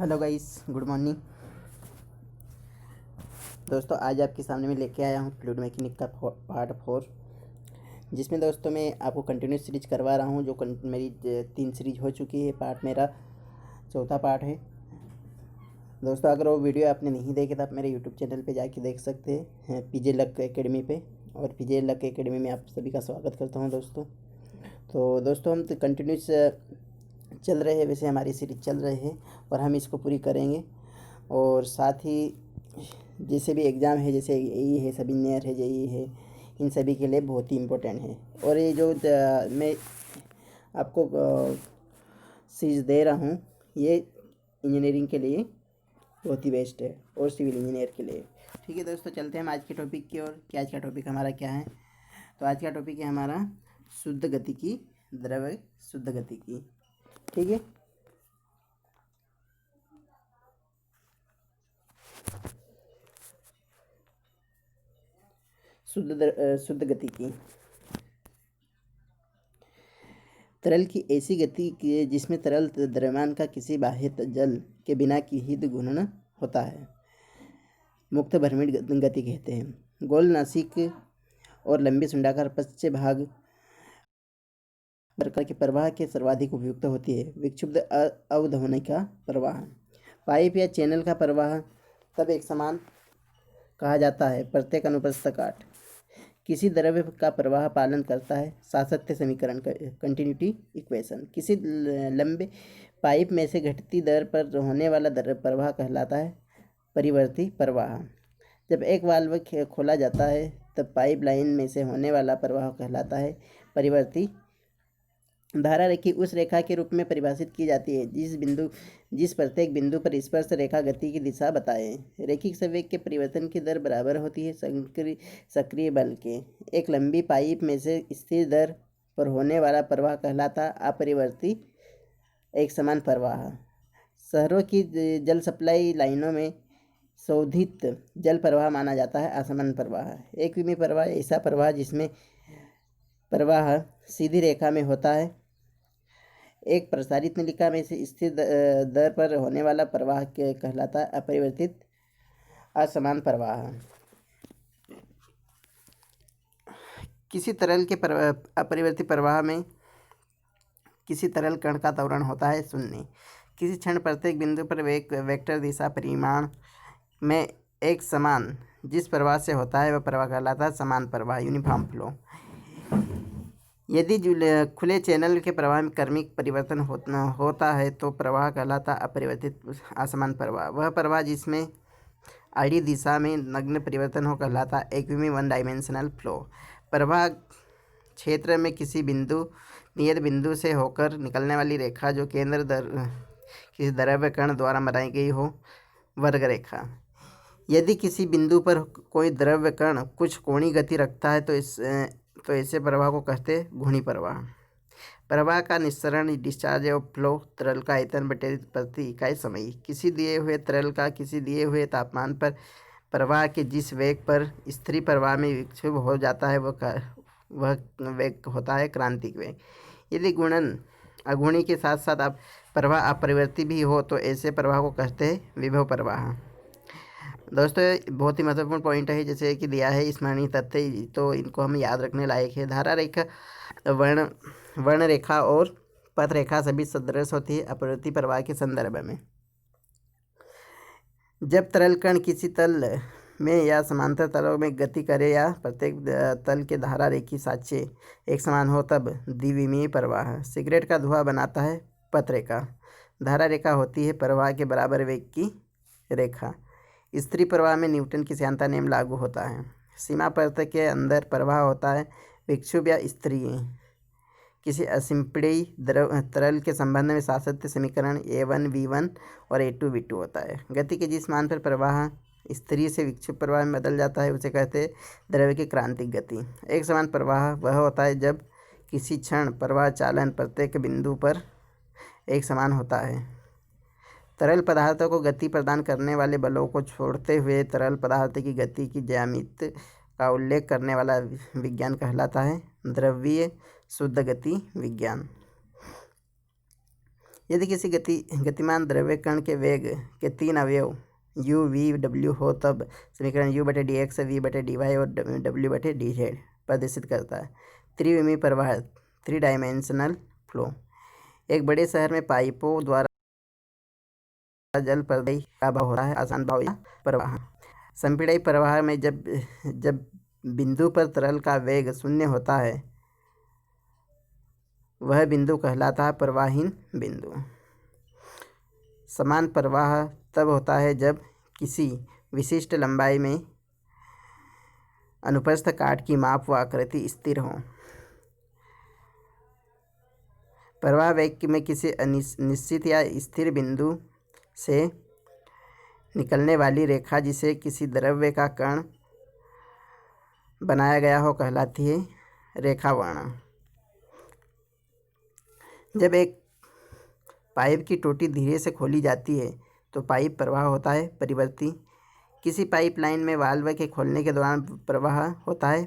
Hello guys, good morning दोस्तों। आज आपके सामने मैं लेके आया हूँ फ्लूइड मैकेनिक का पार्ट 4, जिसमें दोस्तों मैं आपको कंटिन्यूस सीरीज करवा रहा हूँ। जो मेरी 3 सीरीज हो चुकी है, पार्ट मेरा चौथा पार्ट है। दोस्तों अगर वो वीडियो आपने नहीं देखे तो आप मेरे यूट्यूब चैनल पे जाके देख सकते हैं, पीजे लक एकेडमी पे। और पीजे लक एकेडमी में आप सभी का स्वागत करता हूँ दोस्तों। तो दोस्तों हम तो कंटिन्यूस चल रहे हैं, वैसे हमारी सीरीज चल रही है और हम इसको पूरी करेंगे। और साथ ही जैसे भी एग्ज़ाम है, जैसे यही है, सब इंजीनियर है, जेई है, इन सभी के लिए बहुत ही इम्पोर्टेंट है। और ये जो मैं आपको सीरीज दे रहा हूँ, ये इंजीनियरिंग के लिए बहुत ही बेस्ट है और सिविल इंजीनियर के लिए। ठीक है दोस्तों, चलते हैं हम आज के टॉपिक की ओर कि आज का टॉपिक हमारा क्या है। तो आज का टॉपिक है हमारा शुद्ध गतिकी, द्रव शुद्ध गतिकी। ठीक है, शुद्ध गतिकी। तरल की ऐसी गति की जिसमें तरल द्रव्यमान का किसी बाह्य जल के बिना की ही घूर्णन होता है, मुक्त भ्रमण गति कहते हैं। गोल नासिक और लंबी सुंडाकार पश्च भाग प्रकार के प्रवाह के सर्वाधिक उपयुक्त होती है। विक्षुब्ध अवधमनिका प्रवाह, पाइप या चैनल का प्रवाह तब एक समान कहा जाता है प्रत्येक अनुप्रस्थ काट किसी द्रव्य का प्रवाह पालन करता है। सातत्य समीकरण कंटिन्यूटी इक्वेशन। किसी लंबे पाइप में से घटती दर पर होने वाला प्रवाह कहलाता है परिवर्ती प्रवाह। जब एक वाल्व खोला जाता है तब पाइप लाइन में से होने वाला प्रवाह कहलाता है परिवर्ती धारा। रेखी उस रेखा के रूप में परिभाषित की जाती है जिस प्रत्येक बिंदु पर स्पर्श रेखा गति की दिशा बताए। रैखिक संवेग के परिवर्तन की दर बराबर होती है सक्रिय बल के। एक लंबी पाइप में से स्थिर दर पर होने वाला प्रवाह कहलाता अपरिवर्ती एक समान प्रवाह। शहरों की जल सप्लाई लाइनों में शोधित जल प्रवाह माना जाता है असमान प्रवाह। एक विमी प्रवाह ऐसा प्रवाह जिसमें प्रवाह सीधी रेखा में होता है। एक प्रसारित नलिका में से स्थिर दर पर होने वाला प्रवाह के कहलाता है अपरिवर्तित असमान प्रवाह। किसी तरल के अपरिवर्तित प्रवाह में किसी तरल कण का त्वरण होता है शून्य। किसी क्षण प्रत्येक बिंदु पर वेक्टर दिशा परिमाण में एक समान जिस प्रवाह से होता है वह प्रवाह कहलाता है समान प्रवाह, यूनिफॉर्म फ्लो। यदि खुले चैनल के प्रवाह में क्रमिक परिवर्तन होता है तो प्रवाह कहलाता अपरिवर्तित असमान प्रवाह। वह प्रवाह जिसमें आड़ी दिशा में नग्न परिवर्तन हो कहलाता एकविमी वन डायमेंशनल फ्लो। प्रवाह क्षेत्र में किसी नियत बिंदु से होकर निकलने वाली रेखा जो केंद्र किसी द्रव्य कण द्वारा बनाई गई हो, वर्ग रेखा। यदि किसी बिंदु पर कोई द्रव्य कण कुछ कोणीय गति रखता है तो ऐसे प्रवाह को कहते घूर्णी प्रवाह। प्रवाह का निस्सरण डिस्चार्ज और फ्लो तरल का आयतन बटे प्रति इकाई समय। किसी दिए हुए तरल का किसी दिए हुए तापमान पर प्रवाह के जिस वेग पर स्थिर प्रवाह में विक्षेप हो जाता है वह वेग होता है क्रांतिक वेग। यदि गुणन अघूर्णी के साथ साथ प्रवाह अपरिवर्ती भी हो तो ऐसे प्रवाह को कहते हैं विभव प्रवाह। दोस्तों बहुत ही महत्वपूर्ण पॉइंट है, जैसे कि दिया है स्मरणीय तथ्य, तो इनको हम याद रखने लायक है। धारा रेखा, वर्ण रेखा और पथ रेखा सभी सदृश होती है अपरिवर्ती प्रवाह के संदर्भ में। जब तरल कण किसी तल में या समांतर तलों में गति करे या प्रत्येक तल के धारा रेखी साक्ष्य एक समान हो तब द्विविमीय प्रवाह। सिगरेट का धुआं बनाता है पथ रेखा। धारा रेखा होती है प्रवाह के बराबर वेग की रेखा। स्थिर प्रवाह में न्यूटन की श्यानता नियम लागू होता है। सीमा परत के अंदर प्रवाह होता है विक्षुब्ध या स्तरीय। किसी असिम्पीय तरल के संबंध में सातत्य समीकरण A1V1 और A2V2 होता है। गति के जिस मान पर प्रवाह स्तरीय से विक्षुब्ध प्रवाह में बदल जाता है उसे कहते हैं द्रव्य की क्रांतिक गति। एक समान प्रवाह वह होता है जब किसी क्षण प्रवाह चालन प्रत्येक बिंदु पर एक समान होता है। तरल पदार्थों को गति प्रदान करने वाले बलों को छोड़ते हुए तरल पदार्थ की गति की ज्यामिति का उल्लेख करने वाला विज्ञान कहलाता है द्रव्यीय शुद्ध गति विज्ञान। यदि किसी गतिमान द्रव्य कण के वेग के 3 अवयव u v w हो तब समीकरण u बटे डी एक्स v बटे डी वाई और w बटे डी जेड प्रदर्शित करता है। त्रिविमीय प्रवाह 3 डायमेंशनल फ्लो। एक बड़े शहर में पाइपों द्वारा जल प्रवाही का भाव होता है आसान भाव या प्रवाह। संपीड़ित प्रवाह में जब बिंदु पर तरल का वेग शून्य होता है वह बिंदु कहलाता है प्रवाहहीन बिंदु। समान प्रवाह तब होता है जब किसी विशिष्ट लंबाई में अनुप्रस्थ काट की माप व आकृति स्थिर हो। प्रवाह वेग में किसी निश्चित या स्थिर बिंदु से निकलने वाली रेखा जिसे किसी द्रव्य का कण बनाया गया हो कहलाती है रेखा वर्ण। जब एक पाइप की टोटी धीरे से खोली जाती है तो पाइप प्रवाह होता है परिवर्ती। किसी पाइप लाइन में वाल्व के खोलने के दौरान प्रवाह होता है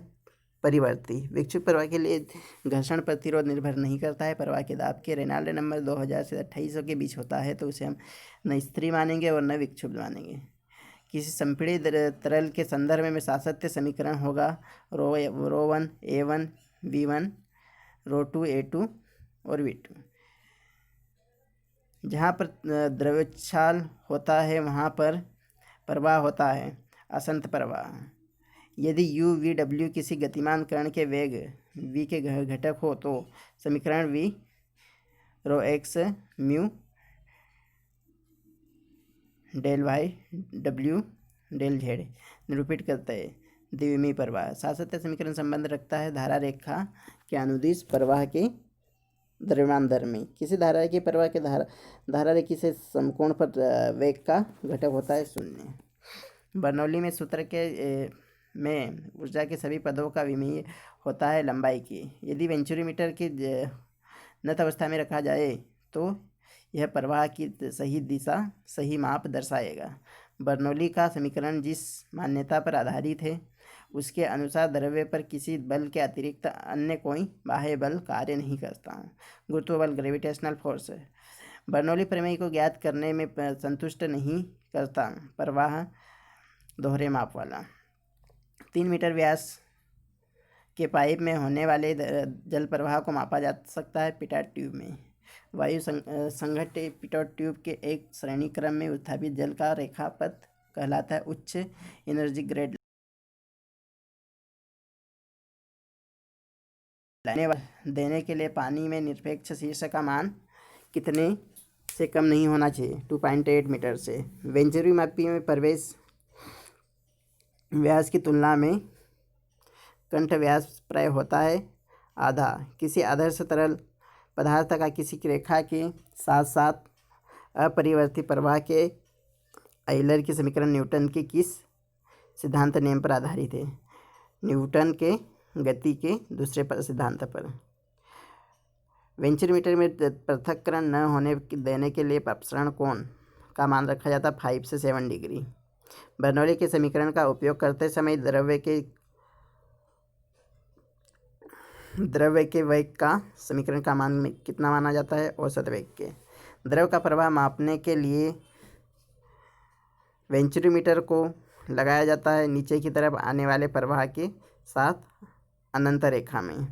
परिवर्ती। विक्षुब्ध प्रवाह के लिए घर्षण प्रतिरोध निर्भर नहीं करता है। प्रवाह के दाब के रेनॉल्ड नंबर 2000 से 2800 के बीच होता है तो उसे हम न स्थिर मानेंगे और न विक्षुब्ध मानेंगे। किसी संपीड़ित तरल के संदर्भ में सातत्य समीकरण होगा रो1 a1 b1 रो2 a2 और v2। जहाँ पर द्रव्योच्छाल होता है वहाँ पर प्रवाह होता है असंत प्रवाह। यदि u v w किसी गतिमान कण के वेग v के घटक हो तो समीकरण v rho x mu del y w del z निरूपित करता है द्विविमीय प्रवाह। सातत्य समीकरण संबंध रखता है धारा रेखा के अनुदिश प्रवाह के द्रव्यमान दर में। किसी धारा के प्रवाह के धारा रेखा से समकोण पर वेग का घटक होता है शून्य। बर्नौली में सूत्र के में ऊर्जा के सभी पदों का विमीय होता है लंबाई की। यदि वेंचुरीमीटर की नत अवस्था में रखा जाए तो यह प्रवाह की सही दिशा सही माप दर्शाएगा। बर्नौली का समीकरण जिस मान्यता पर आधारित है उसके अनुसार द्रव्य पर किसी बल के अतिरिक्त अन्य कोई बाह्य बल कार्य नहीं करता। गुरुत्व बल ग्रेविटेशनल फोर्स बर्नौली प्रमेय को ज्ञात करने में संतुष्ट नहीं करता। प्रवाह दोहरे माप वाला 3 मीटर व्यास के पाइप में होने वाले जल प्रवाह को मापा जा सकता है पिटॉट ट्यूब में। वायु संघट्ट पिटॉट ट्यूब के एक श्रेणी क्रम में उत्थापित जल का रेखापथ कहलाता है उच्च एनर्जी ग्रेड। देने के लिए पानी में निरपेक्ष शीर्ष का मान कितने से कम नहीं होना चाहिए 2.8 मीटर से। वेंचुरी मापी में प्रवेश व्यास की तुलना में कंठ व्यास प्राय होता है आधा। किसी आदर्श तरल पदार्थ का किसी रेखा के साथ साथ अपरिवर्ती प्रवाह के आयलर की समीकरण न्यूटन के किस सिद्धांत नियम पर आधारित है? न्यूटन के गति के दूसरे सिद्धांत पर। वेंचुरीमीटर में पृथक्करण न होने देने के लिए अपसरण कोण का मान रखा जाता 5 से 7 डिग्री। बर्नौली के समीकरण का उपयोग करते समय द्रव्य के वेग का समीकरण का मान कितना माना जाता है? औसत वेग के। द्रव का प्रवाह मापने के लिए वेंचुरीमीटर को लगाया जाता है नीचे की तरफ आने वाले प्रवाह के साथ अनंत रेखा में।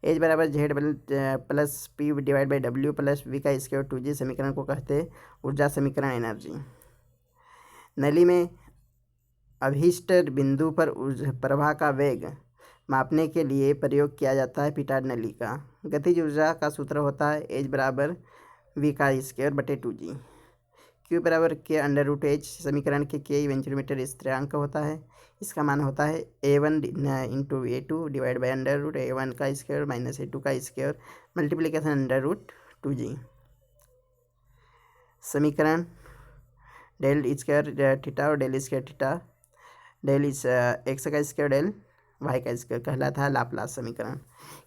एच बराबर Z plus P divide by W plus V का स्क्वायर 2g समीकरण को कहते हैं ऊर्जा समीकरण एनर्जी। नली में अभीष्ट बिंदु पर प्रवाह का वेग मापने के लिए प्रयोग किया जाता है पिटॉट नली का। गतिज ऊर्जा का सूत्र होता है एच बराबर वी का स्क्वायर बटे 2g। क्यू बराबर के अंडर रूट एच समीकरण के के वेंचुरीमीटर स्थिरांक होता है। इसका मान होता है a1 into a2 divide by under root a1 का स्क्वायर माइनस a2 का square multiplication under root 2g। समीकरण डेल स्क्वायर थीटा और del square theta del X का स्क्वायर डेल वाई का स्क्वायर कहलाता है लाप्लास समीकरण।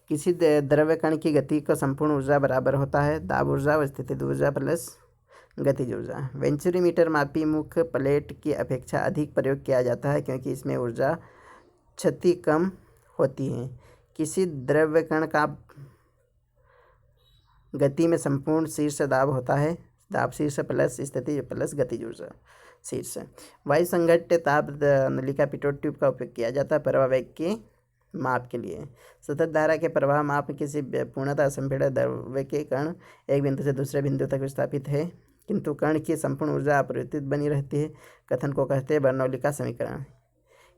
किसी द्रव्य कण की गति का संपूर्ण ऊर्जा बराबर होता है दाब ऊर्जा व स्थितिज ऊर्जा प्लस गतिज ऊर्जा। वेंचुरीमीटर मापी मुख्य प्लेट की अपेक्षा अधिक प्रयोग किया जाता है क्योंकि इसमें ऊर्जा क्षति कम होती है। किसी द्रव्य कण का गति में संपूर्ण शीर्ष दाब होता है दाब शीर्ष प्लस स्थिति प्लस गतिज ऊर्जा शीर्ष। वायु संघट्य ताप नलिका पिटोट ट्यूब का उपयोग किया जाता है प्रवाह वेग के माप के लिए। सतत धारा के प्रवाह माप किसी पूर्णतः असंपीड़ित द्रव्य के कण एक बिंदु से दूसरे बिंदु तक विस्थापित है किंतु कण की संपूर्ण ऊर्जा अपरिवर्तित बनी रहती है। कथन को कहते हैं बर्नौली का समीकरण।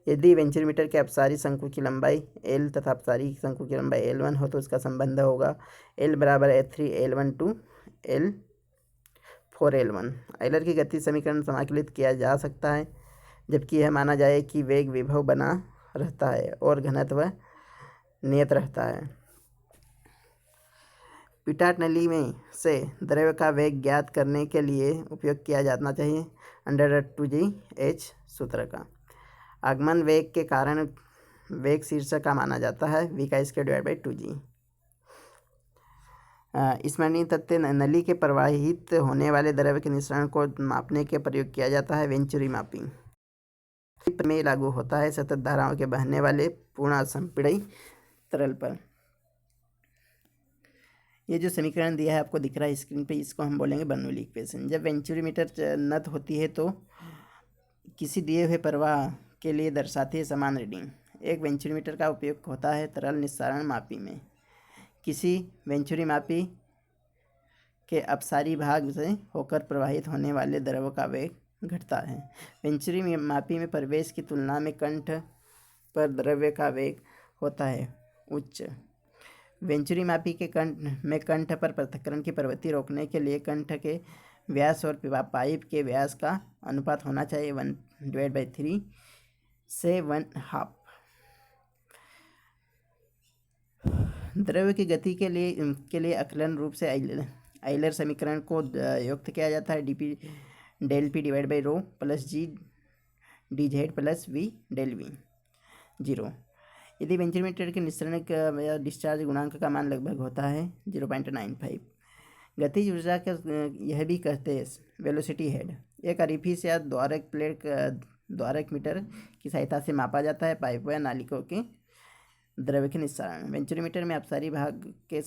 यदि वेंचुरीमीटर के अपसारी शंकु की लंबाई L तथा अपसारी शंकु की लंबाई L1 हो तो उसका संबंध होगा L बराबर F3L1 टू L4L1। आयलर की गति समीकरण समाकलित किया जा सकता है जबकि यह माना जाए कि वेग विभव बना रहता है और घनत्व नियत रहता है। पिटाट नली में से द्रव्य का वेग ज्ञात करने के लिए उपयोग किया जाना चाहिए √2gh सूत्र का। आगमन वेग के कारण वेग शीर्षक का माना जाता है v²/2g। स्मरणीय तथ्य नली के प्रवाहित होने वाले द्रव्य के मिश्रण को मापने के प्रयोग किया जाता है वेंचुरी मापिंग में लागू होता है सतत धाराओं के बहने वाले पूर्ण असंपीड़ित तरल पर। ये जो समीकरण दिया है आपको दिख रहा है स्क्रीन पे, इसको हम बोलेंगे बर्नौली इक्वेशन। जब वेंचुरीमीटर नत होती है तो किसी दिए हुए प्रवाह के लिए दर्शाती है समान रीडिंग। एक वेंचुरीमीटर का उपयोग होता है तरल निस्सारण मापी में। किसी वेंचुरी मापी के अपसारी भाग से होकर प्रवाहित होने वाले द्रव का वेग घटता है। वेंचुरी मापी में प्रवेश की तुलना में कंठ पर द्रव्य का वेग होता है उच्च। वेंचुरी मापी के कंठ पर पृथक्करण की प्रवृत्ति रोकने के लिए कंठ के व्यास और पाइप के व्यास का अनुपात होना चाहिए 1/3 से 1/2। द्रव्य की गति के लिए आकलन रूप से आयलर समीकरण को युक्त किया जाता है del P/ρ plus G dz plus V del V 0। यदि वेंचुरीमीटर के निस्सरण या डिस्चार्ज गुणांक का मान लगभग होता है 0.95। गतिज ऊर्जा का यह भी कहते हैं वेलोसिटी हेड। एक अरिफिस या द्वारक प्लेट द्वारक मीटर की सहायता से मापा जाता है पाइप या नालिकों के द्रव्य के निस्सारण। वेंचुरीमीटर में अपसारी भाग के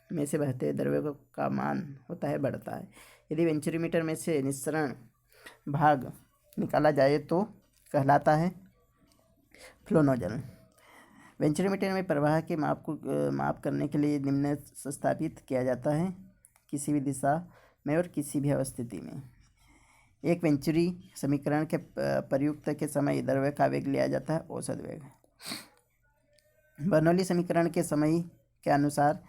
में से बहते द्रव्य का मान होता है बढ़ता है। यदि वेंचुरीमीटर में से निस्सरण भाग निकाला जाए तो कहलाता है फ्लो नोजल। वेंचुरीमीटर में प्रवाह के माप करने के लिए निम्न स्थापित किया जाता है किसी भी दिशा में और किसी भी अवस्थिति में। एक वेंचुरी समीकरण के प्रयुक्त के समय द्रव्य का वेग लिया जाता है औसत वेग। बर्नौली समीकरण के समय के अनुसार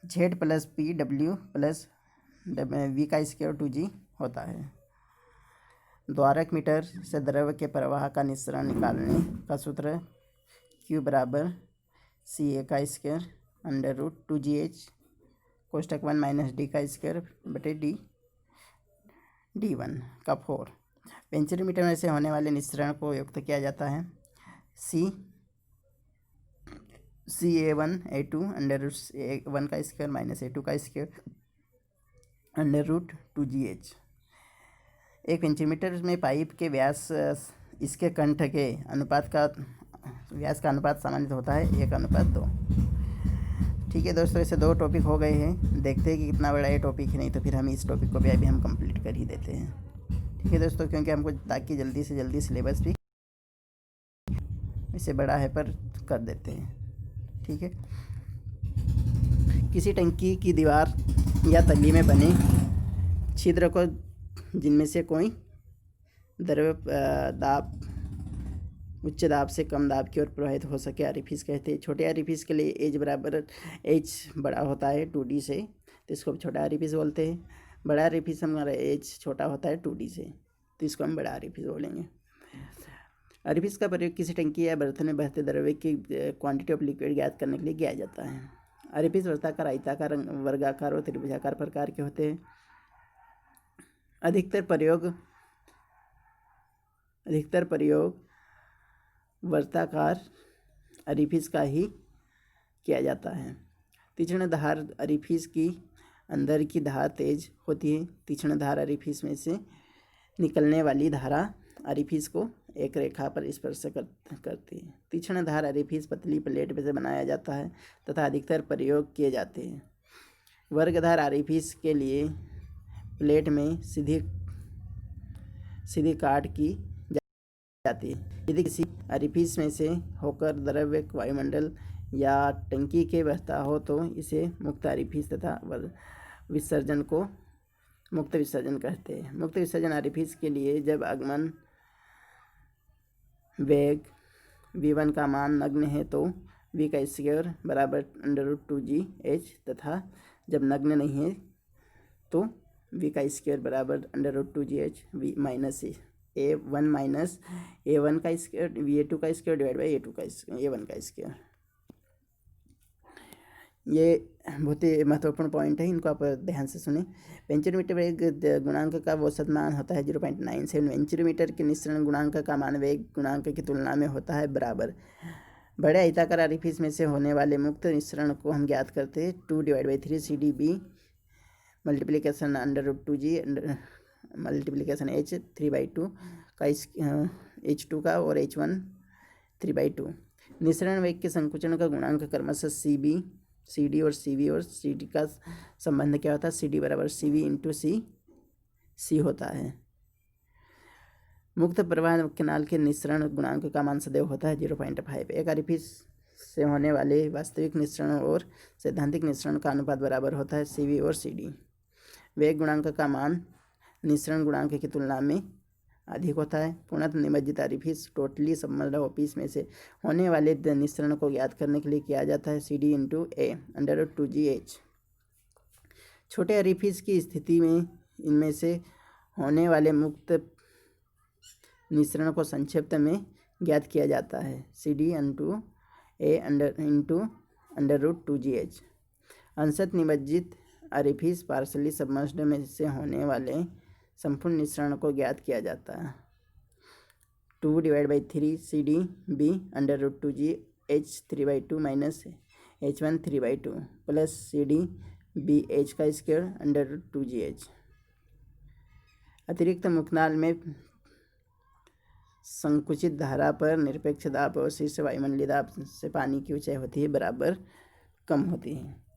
Z plus PW plus v²/2g होता है। द्वारक मीटर से द्रव्य के प्रवाह का निस्सरण निकालने का सूत्र Q बराबर CA² √2gh कोष्टक 1 minus d² d1 का 4। वेंचुरीमीटर में से होने वाले निस्सरण को युक्त किया जाता है CA1A2 √1² माइनस A2² √2gh। एक वेंचुरीमीटर में पाइप के व्यास इसके कंठ के व्यास का अनुपात सामान्य होता है 1:2। ठीक है दोस्तों, ऐसे 2 टॉपिक हो गए हैं। देखते हैं कि कितना बड़ा ये टॉपिक है, नहीं तो फिर हम इस टॉपिक को भी अभी हम कंप्लीट कर ही देते हैं। ठीक है दोस्तों, क्योंकि हमको ताकि जल्दी से जल्दी सिलेबस भी इससे बड़ा है पर कर देते हैं। ठीक है, किसी टंकी की दीवार या तली में बने छिद्र को जिनमें से कोई द्रव्य दाब उच्च दाब से कम दाब की ओर प्रवाहित हो सके अरिफिस कहते हैं। छोटे अरिफिस के लिए एच बराबर एच बड़ा होता है 2D से, तो इसको छोटा अरिफिस बोलते हैं। बड़ा अरिफिस हमारा एच छोटा होता है 2D से, तो इसको हम बड़ा अरिफिस बोलेंगे। अरिफिस का प्रयोग किसी टंकी या बर्तन में बहते द्रव्य की क्वांटिटी ऑफ लिक्विड ज्ञात करने के लिए किया जाता है। अरिफिस वृत्ताकार, आयताकार, वर्गाकार और त्रिभुजाकार प्रकार के होते हैं। अधिकतर प्रयोग वर्ताकार अरिफिस का ही किया जाता है। तीक्ष्ण धार अरिफिस की अंदर की धार तेज होती है। तीक्ष्ण धार अरिफिस में से निकलने वाली धारा अरिफिस को एक रेखा पर स्पर्श करती है। तीक्ष्ण धार अरिफिस पतली प्लेट से बनाया जाता है तथा अधिकतर प्रयोग किए जाते हैं। वर्गधार आरिफिस के लिए प्लेट में सीधी काट की जाती है। यदि किसी आरिफिस में से होकर द्रव्य वायुमंडल या टंकी के बहता हो तो इसे मुक्त आरिफिस तथा विसर्जन को मुक्त विसर्जन कहते हैं। मुक्त विसर्जन आरिफिस के लिए जब आगमन वेग v1 का मान नग्न है तो v का स्क्वायर बराबर √2gh तथा जब नग्न नहीं है तो v का स्क्वायर बराबर √2gh v minus a1 minus a1 का स्क्वायर va2 का स्क्वायर डिवाइड बाई a2 का a1 का स्क्वायर। ये बहुत ही महत्वपूर्ण पॉइंट है, इनको आप ध्यान से सुने। वेंचुरोमीटर वेग गुणांक का औसत मान होता है 0.97। वेंचुरोमीटर के निस्सरण गुणांक का मान वेग गुणांक की तुलना में होता है बराबर। बड़े आयताकार आरिफिस में से होने वाले मुक्त निस्सरण को हम ज्ञात करते हैं 2/3 CdB multiplication √2g multiplication h 3/2 का h2 का और h1 3/2। निस्सरण वेग के संकुचन का गुणांक क्रमशः CD और CD का संबंध क्या होता है? CD बराबर CV इंटू C होता है। मुक्त प्रवाह केनाल के निस्सरण गुणांक का मान सदैव होता है 0.5। एक आरिफिस से होने वाले वास्तविक निस्सरण और सैद्धांतिक निस्सरण का अनुपात बराबर होता है CV और CD। वेग गुणांक का मान निस्सरण गुणांक की तुलना में अधिक होता है। पूर्णतः निमज्जित आरिफिस टोटली सबमर्ज्ड ऑफिस में से होने वाले निस्सरण को ज्ञात करने के लिए किया जाता है CD इंटू A √2gh। छोटे आरिफिस की स्थिति में इनमें से होने वाले मुक्त निस्सरण को संक्षिप्त में ज्ञात किया जाता है CD into A into √2gh। अंशतः निमज्जित आरिफिस पार्शली सबमर्ज्ड में से होने वाले संपूर्ण निस्सरण को ज्ञात किया जाता है 2/3 CdB √2gh 3/2 minus h1 3/2 plus CdBh का स्क्वायर √2gh। अतिरिक्त मुक्तनाल में संकुचित धारा पर निरपेक्ष दाब और शीर्ष वायुमंडलीय दाब से पानी की ऊंचाई होती है बराबर कम होती है।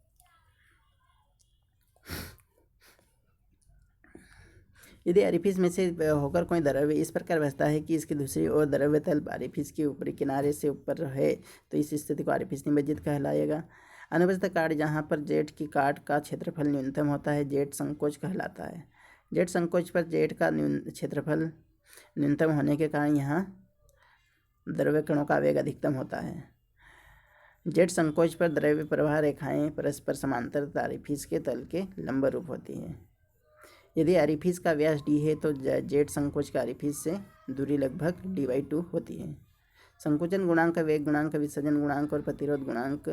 यदि आरिफिस में से होकर कोई द्रव्य इस प्रकार बहता है कि इसकी दूसरी ओर द्रव्य तल आरिफिस के ऊपरी किनारे से ऊपर है तो इस स्थिति को आरिफिस निमज्जित कहलाएगा। अनुपस्थित काट जहाँ पर जेट की काट का क्षेत्रफल न्यूनतम होता है जेट संकोच कहलाता है। जेट संकोच पर जेट का क्षेत्रफल न्यूनतम होने के कारण यहाँ द्रव्य कणों का वेग अधिकतम होता है। जेट संकोच पर द्रव्य प्रवाह रेखाएं परस्पर समांतर आरिफिस के तल के लंबरूप होती हैं। यदि आरिफिस का व्यास d है तो जेट संकोच का आरिफिस से दूरी लगभग d/2 होती है। संकुचन गुणांक, वेग गुणांक, विसर्जन गुणांक और प्रतिरोध गुणांक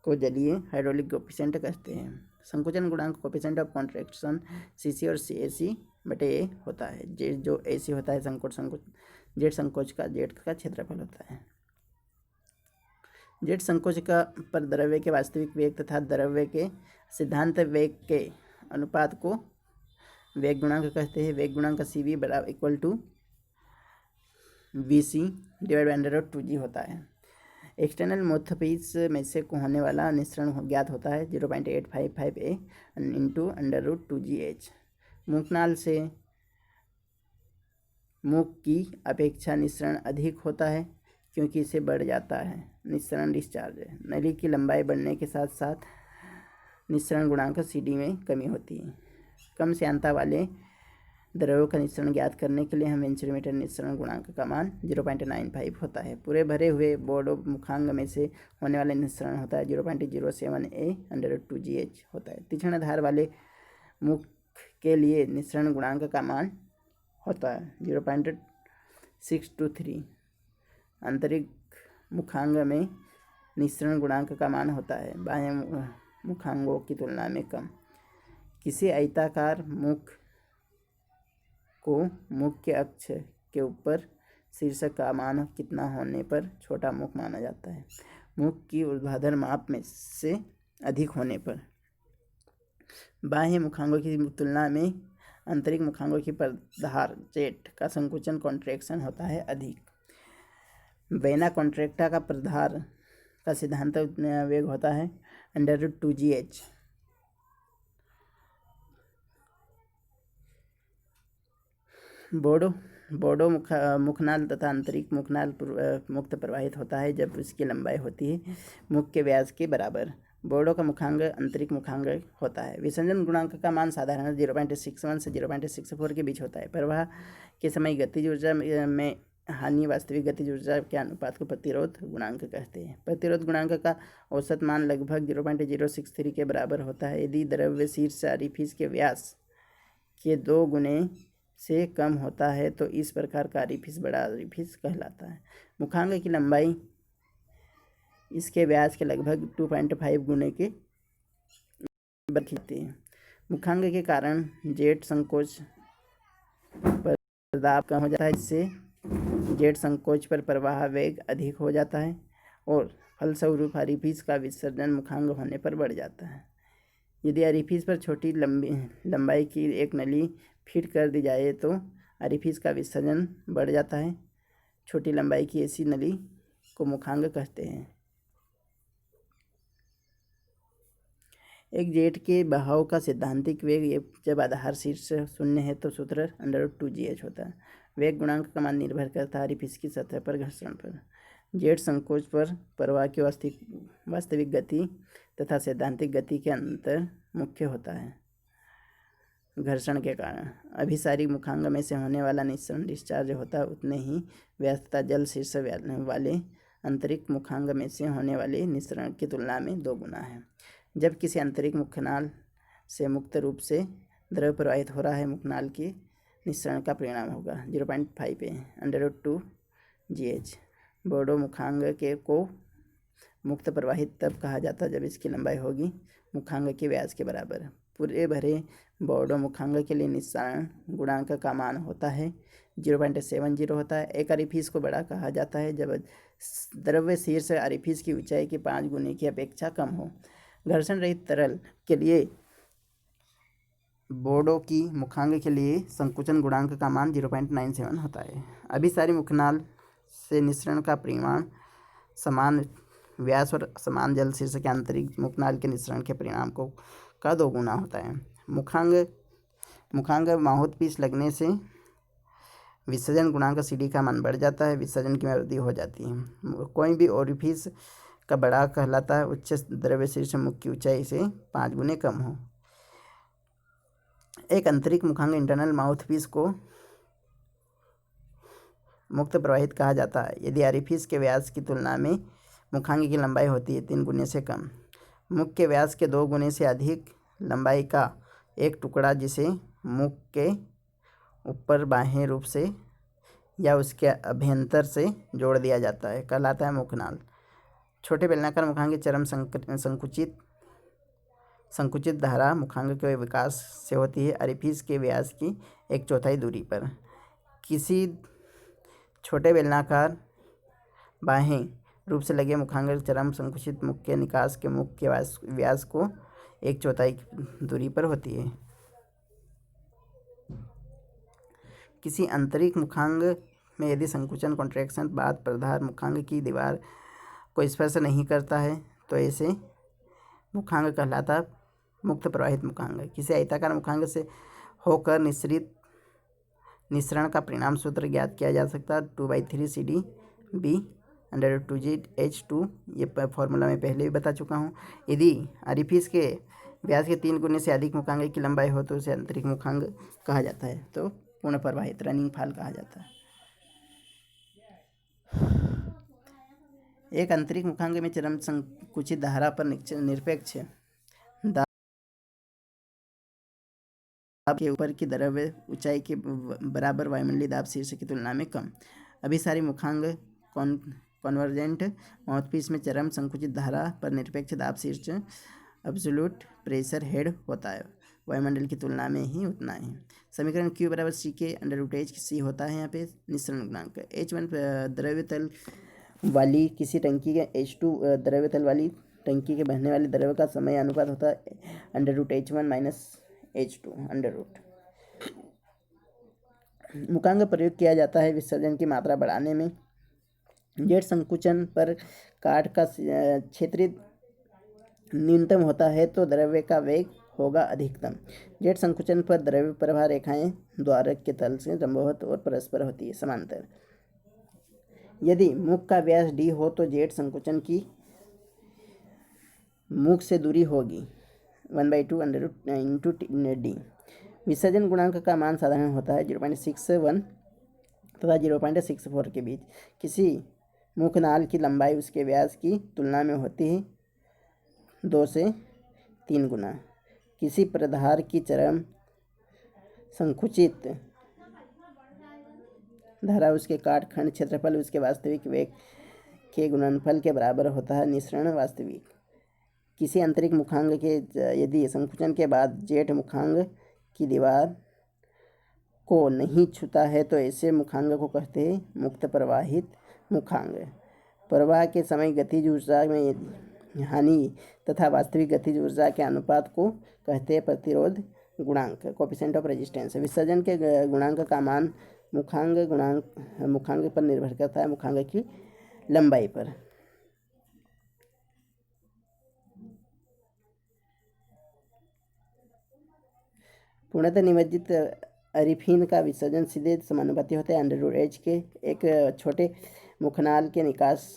को जलीय हाइड्रोलिक कोएफिशिएंट कहते हैं। संकुचन गुणांक कोएफिशिएंट ऑफ कॉन्ट्रैक्शन CC और AC/A होता है। जो AC होता है जेट संकोच का जेट का क्षेत्रफल होता है। जेट संकोच का पर द्रव्य के वास्तविक वेग तथा द्रव्य के सिद्धांत वेग के अनुपात को वेग गुणांक कहते हैं। वेग गुणांक CV बराबर equal to VC divide by √2g होता है। एक्सटर्नल माउथपीस में से होने वाला निस्सरण ज्ञात होता है 0.855 इंटू √2gh। मुक्तनाल से मुख की अपेक्षा निस्सरण अधिक होता है क्योंकि इसे बढ़ जाता है निस्सरण डिस्चार्ज। नली की लंबाई बढ़ने के साथ साथ निस्सरण गुणांक CD में कमी होती है। कम श्यानता वाले द्रव्यों का निस्सरण ज्ञात करने के लिए हम वेंचुरोमीटर निस्सरण गुणांक का मान 0.95 होता है। पूरे भरे हुए बोर्डो मुखांग में से होने वाले निस्सरण होता है 0.07 A √2gh होता है। तीक्ष्ण धार वाले मुख के लिए निस्सरण गुणांक का मान होता है 0.623। आंतरिक मुखांग में निस्सरण गुणांक का मान होता है बाह्य मुखांगों की तुलना में कम। किसी आयताकार मुख को मुख के अक्ष के ऊपर शीर्षक का मान कितना होने पर छोटा मुख माना जाता है? मुख की ऊर्ध्वाधर माप में से अधिक होने पर। बाह्य मुखांगों की तुलना में आंतरिक मुखांगों की प्रधार जेट का संकुचन कॉन्ट्रैक्शन होता है अधिक। वेना कॉन्ट्रैक्टा का प्रधार का सिद्धांत वेग होता है √2gh। बोडो बोडो मुखनाल तथा आंतरिक मुखनाल मुक्त प्रवाहित होता है जब उसकी लंबाई होती है मुख के व्यास के बराबर। बोडो का मुखांग आंतरिक मुखांग होता है। विसर्जन गुणांक का मान साधारण 0.61 से 0.64 के बीच होता है। प्रवाह के समय गतिज ऊर्जा में हानि वास्तविक गतिज ऊर्जा के अनुपात को प्रतिरोध गुणांक कहते हैं। प्रतिरोध गुणांक का औसत मान लगभग 0.063 के बराबर होता है यदि द्रव्य शीर्ष ऑरिफिस के व्यास के 2 गुने से कम होता है तो इस प्रकार का ऑरिफिस बड़ा ऑरिफिस कहलाता है। मुखांग की लंबाई इसके व्यास के लगभग 2.5 गुने के बराबर होती है। मुखांग के कारण जेट संकोच पर दाब कम हो जाता है जिससे जेट संकोच पर प्रवाह वेग अधिक हो जाता है और फलस्वरूप ऑरिफिस का विसर्जन मुखांग होने पर बढ़ जाता है। यदि ऑरिफिस पर छोटी लंबाई की एक नली फिट कर दी जाए तो ऑरिफिस का विसर्जन बढ़ जाता है। छोटी लंबाई की ऐसी नली को मुखांग कहते हैं। एक जेट के बहाव का सैद्धांतिक वेग जब आधार शीर्ष शून्य है तो सूत्र √2gh होता है। वेग गुणांक का मान निर्भर करता है ऑरिफिस की सतह पर घर्षण पर। जेट संकोच पर प्रवाह की वास्तविक गति तथा सैद्धांतिक गति के अंतर मुख्य होता है। घर्षण के कारण अभिसारी मुखांग में से होने वाला निस्सरण डिस्चार्ज होता है उतने ही व्यास तथा जल शीर्ष वाले आंतरिक मुखांग में से होने वाले निस्सरण की तुलना में 2 गुना है। जब किसी आंतरिक मुखनाल से मुक्त रूप से द्रव प्रवाहित हो रहा है मुखनाल के निस्सरण का परिणाम होगा 0.5 √2gh। बोडो मुखांग के को मुक्त प्रवाहित तब कहा जाता है जब इसकी लंबाई होगी मुखांग के व्यास के बराबर। पूरे भरे बोडो मुखांग के लिए निस्सरण गुणांक का मान होता है 0.70 होता है। एक ऑरिफिस को बड़ा कहा जाता है जब द्रव्य शीर्ष ऑरिफिस की ऊंचाई के 5 गुने की अपेक्षा कम हो। घर्षण रहित तरल के लिए बोडो की मुखांग के लिए संकुचन गुणांक का मान 0.97 होता है। अभिसारी मुखनाल से निस्सरण का परिमाण समान व्यास और समान जल शीर्ष के आंतरिक मुखनाल के निस्सरण के परिणाम का 2 गुना होता है। मुखांग माउथपीस लगने से विसर्जन गुणांक CD का मान बढ़ जाता है। विसर्जन की वृद्धि हो जाती है। कोई भी ओरिफिस का बड़ा कहलाता है उच्च द्रव्य शीर्ष मुख की ऊंचाई से 5 गुने कम हो। एक आंतरिक मुखांग इंटरनल माउथपीस को मुक्त प्रवाहित कहा जाता है यदि ऑरिफिस के व्यास की तुलना में मुखांग की लंबाई होती है 3 गुने से कम। मुख के व्यास के 2 गुने से अधिक लंबाई का एक टुकड़ा जिसे मुख के ऊपर बाह्य रूप से या उसके अभ्यंतर से जोड़ दिया जाता है कहलाता है मुखनाल। छोटे बेलनाकार मुखांग चरम संकुचित धारा मुखांग के विकास से होती है ऑरिफिस के व्यास की 1/4 दूरी पर। किसी छोटे बेलनाकार बाह्य रूप से लगे मुखांग चरम संकुचित मुख के निकास के मुख के व्यास को 1/4 दूरी पर होती है। किसी आंतरिक मुखांग में यदि संकुचन कॉन्ट्रैक्शन बाद प्रधार मुखांग की दीवार को स्पर्श नहीं करता है तो ऐसे मुखांग कहलाता मुक्त प्रवाहित मुखांग। किसी आयताकार मुखांग से होकर निस्सरण का परिणाम सूत्र ज्ञात किया जा सकता है 2/3 CD/B √2gh2। ये फॉर्मूला मैं पहले भी बता चुका हूँ। यदि ऑरिफिस के व्यास के 3 गुने से अधिक मुखांग की लंबाई हो तो उसे आंतरिक मुखांग कहा जाता है तो पूर्ण प्रवाहित रनिंग फाल कहा जाता है। एक आंतरिक मुखांग में चरम संकुचित धारा पर निरपेक्ष दाब के ऊपर की द्रव्य ऊंचाई के बराबर वायुमंडलीय दाब शीर्ष की तुलना में कम। अभिसारी मुखांग कॉन्वर्जेंट माउथपीस में चरम संकुचित धारा पर निरपेक्ष दाब शीर्ष एब्सोल्यूट प्रेशर हेड होता है वायुमंडल की तुलना में ही उतना ही। समीकरण Q = CK √H होता है यहाँ पे निस्सरण गुणांक। H1 द्रव्य तल वाली किसी टंकी के H2 द्रव्य तल वाली टंकी के बहने वाले द्रव्य का समय अनुपात होता है √H1 - H2 मुखांग प्रयोग किया जाता है विसर्जन की मात्रा बढ़ाने में। जेट संकुचन पर काट का क्षेत्रीय न्यूनतम होता है तो द्रव्य का वेग होगा अधिकतम। जेट संकुचन पर द्रव्य प्रवाह रेखाएं द्वारक के तल से लंबवत और परस्पर होती है समांतर। यदि मुख का व्यास d हो तो जेट संकुचन की मुख से दूरी होगी 1/2 √d। विसर्जन गुणांक का मान साधारण होता है 0.61 तथा 0.64 के बीच। किसी मुखनाल की लंबाई उसके व्यास की तुलना में होती है 2 से 3 गुना। किसी प्रधार की चरम संकुचित धारा उसके काटखंड क्षेत्रफल उसके वास्तविक वेग के गुणनफल के बराबर होता है निःसरण वास्तविक। किसी आंतरिक मुखांग के यदि संकुचन के बाद जेठ मुखांग की दीवार को नहीं छूता है तो ऐसे मुखांग को कहते हैं मुक्त प्रवाहित मुखांग। प्रवाह के समय गतिज ऊर्जा में हानि तथा वास्तविक गतिज ऊर्जा के अनुपात को कहते हैं प्रतिरोध गुणांक कोएफिशिएंट ऑफ रेजिस्टेंस। विसर्जन के गुणांक का मान मुखांग पर निर्भर करता है मुखांग की लंबाई पर। पूर्णतः निमज्जित अरिफिन का विसर्जन सीधे समानुपाती होता है √h के। एक छोटे मुखनाल के निकास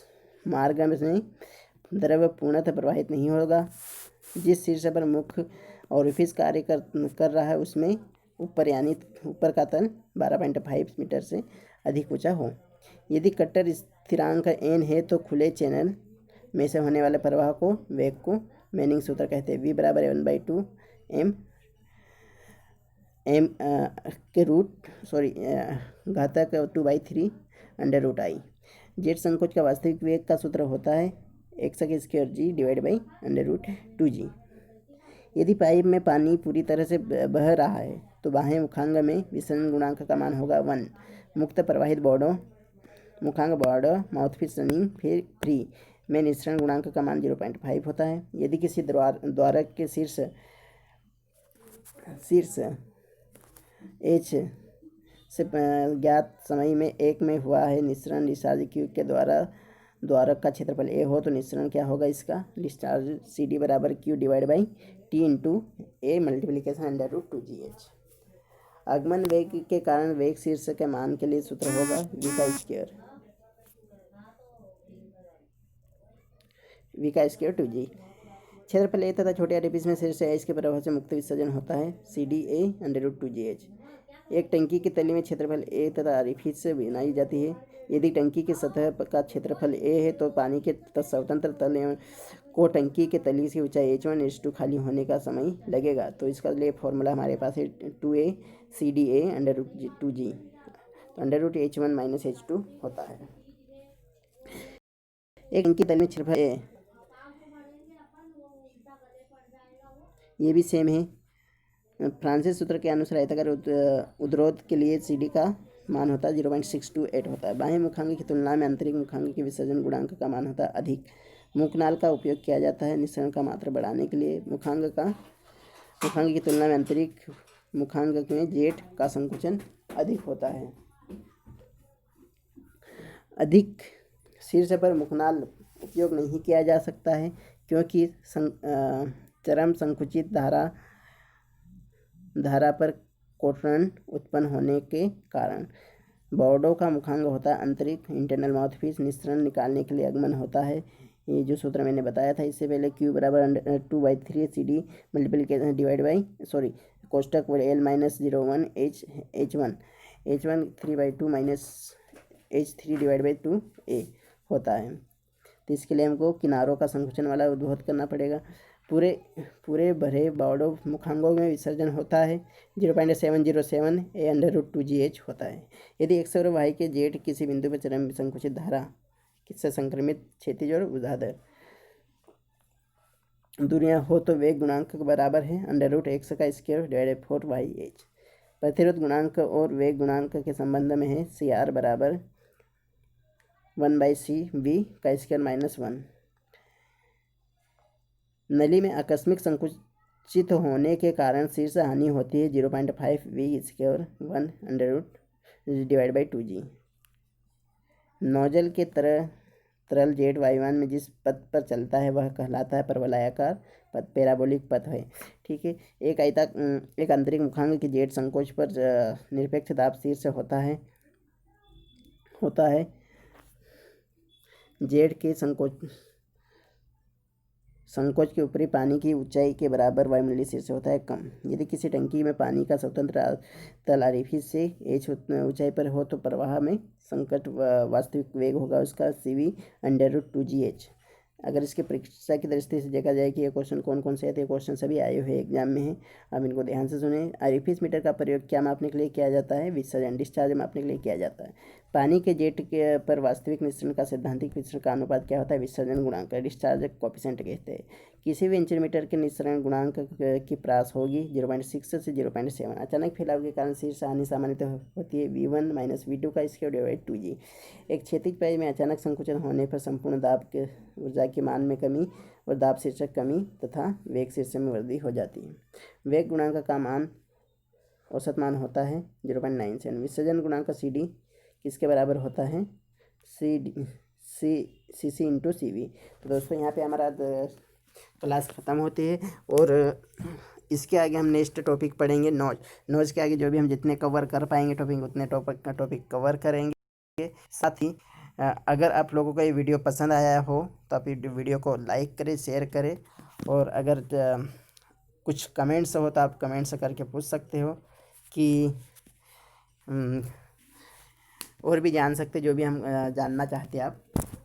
मार्ग में द्रव्य पूर्णतः प्रवाहित नहीं होगा। जिस शीर्ष पर मुख ओरिफिस कार्य कर रहा है उसमें ऊपर का तल 12.5 मीटर से अधिक ऊंचा हो। यदि कट्टर स्थिरांक n है तो खुले चैनल में से होने वाले प्रवाह को वेग को मैनिंग सूत्र कहते हैं। v बराबर 1/2 m के घातांक 2/3 √i। जेट संकोच का वास्तविक वेग का सूत्र होता है x² g/√2g। यदि पाइप में पानी पूरी तरह से बह रहा है तो बाह्य मुखांग में विसर्जन गुणांक का मान होगा 1। मुक्त प्रवाहित मुखांग बॉर्डो माउथपीस रनिंग फिर फ्री में निःसरण गुणांक का मान 0.5 होता है। यदि किसी द्वारक के शीर्ष h से ज्ञात समय में 1 में हुआ है निःसरण डिस्चार्ज q के द्वारा द्वारक का क्षेत्रफल a हो तो निःसरण क्या होगा इसका डिस्चार्ज CD बराबर q/t × a मल्टीप्लिकेशन √2gh। आगमन वेग के कारण वेग शीर्ष के मान के लिए सूत्र होगा v² 2g। क्षेत्रफल a तथा छोटे एडिपिस में शीर्ष h के प्रभाव से मुक्त विसर्जन होता है CDA √2gh। एक टंकी की तली में क्षेत्रफल a तथा एडिपिस से बनाई जाती है। यदि टंकी की सतह का क्षेत्रफल a है तो पानी के स्वतंत्र तल को टंकी के तली की ऊंचाई h1 खाली होने का समय लगेगा। तो इसका लिए फॉर्मूला हमारे पास है 2a CDA √2g √h1 - h2 होता है। एक टंकी तली में क्षेत्रफल a ये भी सेम है। फ्रांसिस सूत्र के अनुसार आयताकार उद्रोध के लिए CD का मान होता है 0.628 होता है। बाह्य मुखांग की तुलना में आंतरिक मुखांग के विसर्जन गुणांक का मान होता है अधिक। मुखनाल का उपयोग किया जाता है निःसरण का मात्रा बढ़ाने के लिए। मुखांग की तुलना में आंतरिक मुखांग में जेट का संकुचन अधिक होता है। अधिक शीर्ष पर मुखनाल उपयोग नहीं किया जा सकता है क्योंकि चरम संकुचित धारा पर कोटरन उत्पन्न होने के कारण। बॉर्डो का मुखांग होता है आंतरिक इंटरनल माउथपीस। निःसरण निकालने के लिए आगमन होता है ये जो सूत्र मैंने बताया था इससे पहले q बराबर 2/3 CD multiplication कोष्टक L - 01 h1 3/2 - h3 / 2a होता है। तो इसके लिए हमको किनारों का संकुचन वाला उद्भव करना पड़ेगा। पूरे भरे बॉर्डो मुखांगों में विसर्जन होता है 0.707 a √2gh होता है। यदि x और y के जेट किसी बिंदु पर चरम संकुचित धारा से संक्रमित क्षैतिज और ऊर्ध्वाधर दूरियां हो तो वेग गुणांक बराबर है √x² 4yh। प्रतिरोध गुणांक और वेग गुणांक के संबंध में है CR बराबर 1/cv² - 1। नली में आकस्मिक संकुचित होने के कारण शीर्ष हानि होती है 0.5 v² 1 √2g। नोजल के तरल जेट वायुयान में जिस पथ पर चलता है वह कहलाता है परवलयाकार पथ, पैराबोलिक पथ है। ठीक है। एक आंतरिक मुखांक की जेट संकोच पर निरपेक्ष दाब शीर्ष होता है। जेट के संकोच के ऊपरी पानी की ऊंचाई के बराबर वायुमंडलीय शीर्ष होता है कम। यदि किसी टंकी में पानी का स्वतंत्र तल ऑरिफिस से h ऊंचाई पर हो तो प्रवाह में संकट वास्तविक वेग होगा उसका CV√2gh। अगर इसके परीक्षा की दृष्टि से देखा जाए कि ये क्वेश्चन कौन कौन से है, तो ये क्वेश्चन सभी आए हुए एग्जाम में हैं। अब इनको ध्यान से सुने। ऑरिफिस मीटर का प्रयोग क्या मापने के लिए किया जाता है? विसर्जन, डिस्चार्ज मापने के लिए किया जाता है। पानी के जेट के पर वास्तविक मिश्रण का सैद्धांतिक मिश्रण का अनुपात क्या होता है? विसर्जन गुणांक, डिस्चार्ज कोएफिशिएंट कहते हैं। किसी भी इंचीमीटर के निस्सरण गुणांक की प्रास होगी 0.6 से 0.7। अचानक फैलाव के कारण शीर्ष हानि सामान्यतः होती है V1 - V2 का स्क्वायर डिवाइड 2g। एक क्षैतिज पैच में अचानक संकुचन होने पर संपूर्ण दाब के ऊर्जा के मान में कमी और दाब शीर्षक कमी तथा वेग शीर्ष में वृद्धि हो जाती है। वेग गुणांक का मान औसत मान होता है 0.97। विसर्जन गुणांक CD किसके बराबर होता है? CC/CV। तो दोस्तों यहाँ पे हमारा क्लास ख़त्म होती है और इसके आगे हम नेक्स्ट टॉपिक पढ़ेंगे नॉइज़ के आगे जो भी हम जितने कवर कर पाएंगे टॉपिक उतने टॉपिक कवर करेंगे। साथ ही अगर आप लोगों को ये वीडियो पसंद आया हो तो आप वीडियो को लाइक करें, शेयर करें और अगर कुछ कमेंट्स हो तो आप कमेंट्स करके पूछ सकते हो कि और भी जान सकते जो भी हम जानना चाहते हैं आप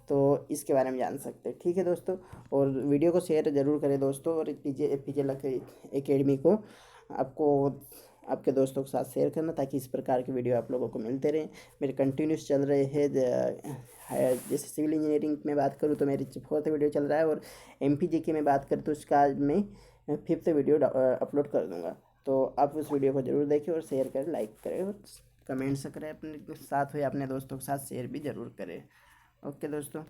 तो इसके बारे में जान सकते हैं। ठीक है दोस्तों, और वीडियो को शेयर ज़रूर करें दोस्तों, और पीजे लक एकेडमी को आपके दोस्तों के साथ शेयर करना ताकि इस प्रकार की वीडियो आप लोगों को मिलते रहें। मेरे कंटिन्यूस चल रहे हैं। जैसे सिविल इंजीनियरिंग में बात करूँ तो मेरी 4th वीडियो चल रहा है और MPGK में बात करूँ तो उसका आज मैं 5th वीडियो अपलोड कर दूँगा। तो आप उस वीडियो को ज़रूर देखें और शेयर करें, लाइक करें और कमेंट्स करें अपने साथ, हो या अपने दोस्तों के साथ शेयर भी ज़रूर करें। ओके दोस्तों।